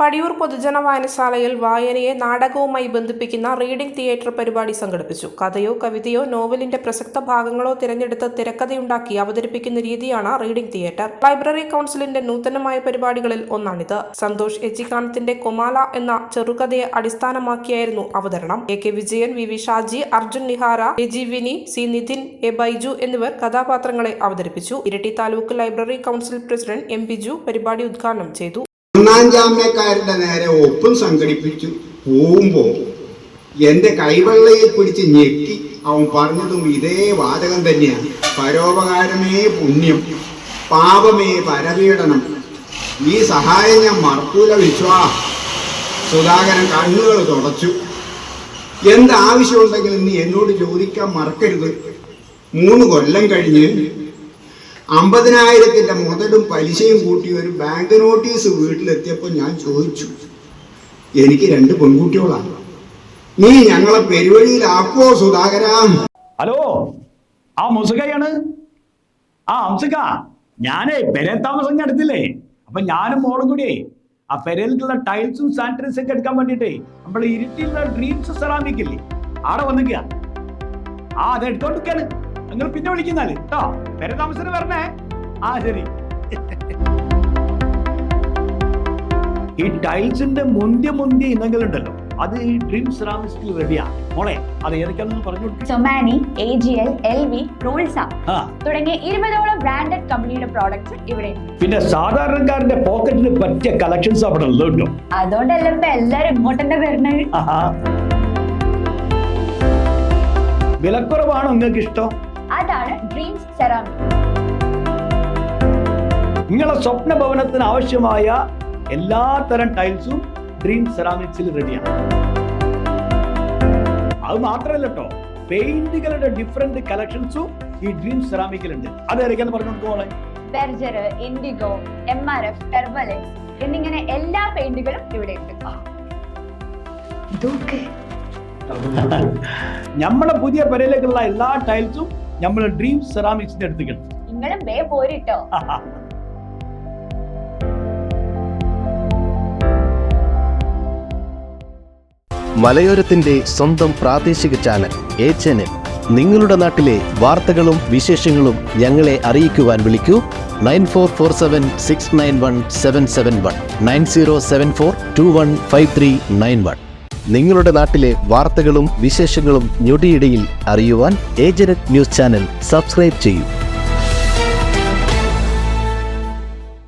പടിയൂർ പൊതുജന വായനശാലയിൽ വായനയെ നാടകവുമായി ബന്ധിപ്പിക്കുന്ന reading theatre പരിപാടി സംഘടിപ്പിച്ചു. കഥയോ കവിതയോ നോവലിന്റെ പ്രസക്ത ഭാഗങ്ങളോ തിരഞ്ഞെടുത്ത് തിരക്കഥയുണ്ടാക്കി അവതരിപ്പിക്കുന്ന രീതിയാണ് റീഡിംഗ് തിയേറ്റർ. ലൈബ്രറി കൗൺസിലിന്റെ നൂതനമായ പരിപാടികളിൽ ഒന്നാണിത്. സന്തോഷ് എച്ചിക്കാനത്തിന്റെ കൊമാല എന്ന ചെറുകഥയെ അടിസ്ഥാനമാക്കിയായിരുന്നു അവതരണം. A K. Vijayan, V Shaji, Arjun Nihara, A G. Vini, C Nithin, A Baiju എന്നിവർ കഥാപാത്രങ്ങളെ അവതരിപ്പിച്ചു. Iritty taluk library council president M Biju പരിപാടി ഉദ്ഘാടനം ചെയ്തു. ഒന്നാം ജാമ്യക്കാരന്റെ നേരെ ഒപ്പം സംഘടിപ്പിച്ചു പോകുമ്പോൾ എൻ്റെ കൈവെള്ളയെ പിടിച്ച് ഞെക്കി അവൻ പറഞ്ഞതും ഇതേ വാചകം തന്നെയാണ്. പരോപകാരമേ പുണ്യം, പാപമേ പരപീഡനം. ഈ സഹായം ഞാൻ മറക്കൂല വിശ്വാ. സുധാകരൻ കണ്ണുകൾ തുടച്ചു. എന്താവശ്യമുണ്ടെങ്കിലും നീ എന്നോട് ചോദിക്കാൻ മറക്കരുത്. 3 കൊല്ലം കഴിഞ്ഞ് 50,000 മുതലും പലിശയും കൂട്ടി ഒരു ബാങ്ക് നോട്ടീസ് വീട്ടിലെത്തിയപ്പോൾ ഞാൻ ചോദിച്ചു, എനിക്ക് 2 പെൺകുട്ടികളാണ്, നീ ഞങ്ങളെ പെരുവഴിയിലാക്കോ സുധാകര? ഹലോ, ആ മുസുകയാണ്. ആ അംസുക, ഞാനേ പെരേ താമസം എടുത്തില്ലേ, അപ്പൊ ഞാനും മോളും കൂടിയേ ആ പെരയിലുള്ള ടൈൽസും സാനിറ്ററീസും ഒക്കെ എടുക്കാൻ വേണ്ടിട്ടേ നമ്മൾ ഇരിട്ടിയുള്ള ഡ്രീംസ് സെറാമിക്കില്ലേ ആടെ വന്നിക്കുക. ആ അത് എടുത്തോണ്ടിരിക്കാണ്. നിങ്ങൾ പിന്നെ വിളിക്കുന്നാല് കേട്ടോ. പെരേ താമസത്തിന് വരണേ. ആ ശരി. ഈ ടൈൽസിന്റെ മുന്തിയ ഇനങ്ങളുണ്ടല്ലോ, അത് ഈ ഡ്രീം സെറാമിക്സിൽ റെഡിയാ മോളെ. അത് ഏതൊക്കെയാണെന്ന് പറഞ്ഞു. സൊമാനി, AGL, LV, റൂൾസ തുടങ്ങിയ 20ഓളം ബ്രാൻഡഡ് കമ്പനിയുടെ പ്രോഡക്ട്സ് ഇവിടെ. പിന്നെ സാധാരണക്കാരന്റെ പോക്കറ്റിന് പറ്റിയ കളക്ഷൻസ് അവിടെ ഉള്ളതുണ്ടോ? അതുകൊണ്ടല്ലേ ഇപ്പൊ എല്ലാരും ഇങ്ങോട്ടെന്നെ വരുന്നത്. വിലക്കുറവാണോ നിങ്ങൾക്ക് ഇഷ്ടം? അതാണ് ഡ്രീംസ് സെറാമിക്. നിങ്ങളെ സ്വപ്ന ഭവനത്തിന് ആവശ്യമായ എല്ലാ തരം ടൈൽസും ഡ്രീം സെറാമിക്സിൽ റെഡിയാണ്. അത് മാത്രമല്ല കേട്ടോ, പെയിന്റുകളുടെ ഡിഫറെന്റ് കളക്ഷൻസും ഈ ഡ്രീം സെറാമിക്കിലുണ്ട്. അത് ഏതൊക്കെയാന്ന് പറഞ്ഞു കൊടുക്കുമോളെ. ബെർജർ, ഇൻഡിഗോ, MRF, ടെർബലെക്സ് എന്നിങ്ങനെ എല്ലാ പെയിന്റുകളും ഇവിടെ ഉണ്ട്. നമ്മുടെ പുതിയ പെരയിലേക്കുള്ള എല്ലാ ടൈൽസും നമ്മൾ ഡ്രീം സെറാമിക്സിന്റെ അടുത്ത് നിങ്ങളും വേ പോരിട്ടോ. മലയോരത്തിന്റെ സ്വന്തം പ്രാദേശിക ചാനൽ HNN. നിങ്ങളുടെ നാട്ടിലെ വാർത്തകളും വിശേഷങ്ങളും ഞങ്ങളെ അറിയിക്കുവാൻ വിളിക്കൂ 9447691771 9074215391. നിങ്ങളുടെ നാട്ടിലെ വാർത്തകളും വിശേഷങ്ങളും ഞൊടിയിടയിൽ അറിയുവാൻ ഏജനറ്റ് ന്യൂസ് ചാനൽ സബ്സ്ക്രൈബ് ചെയ്യൂ.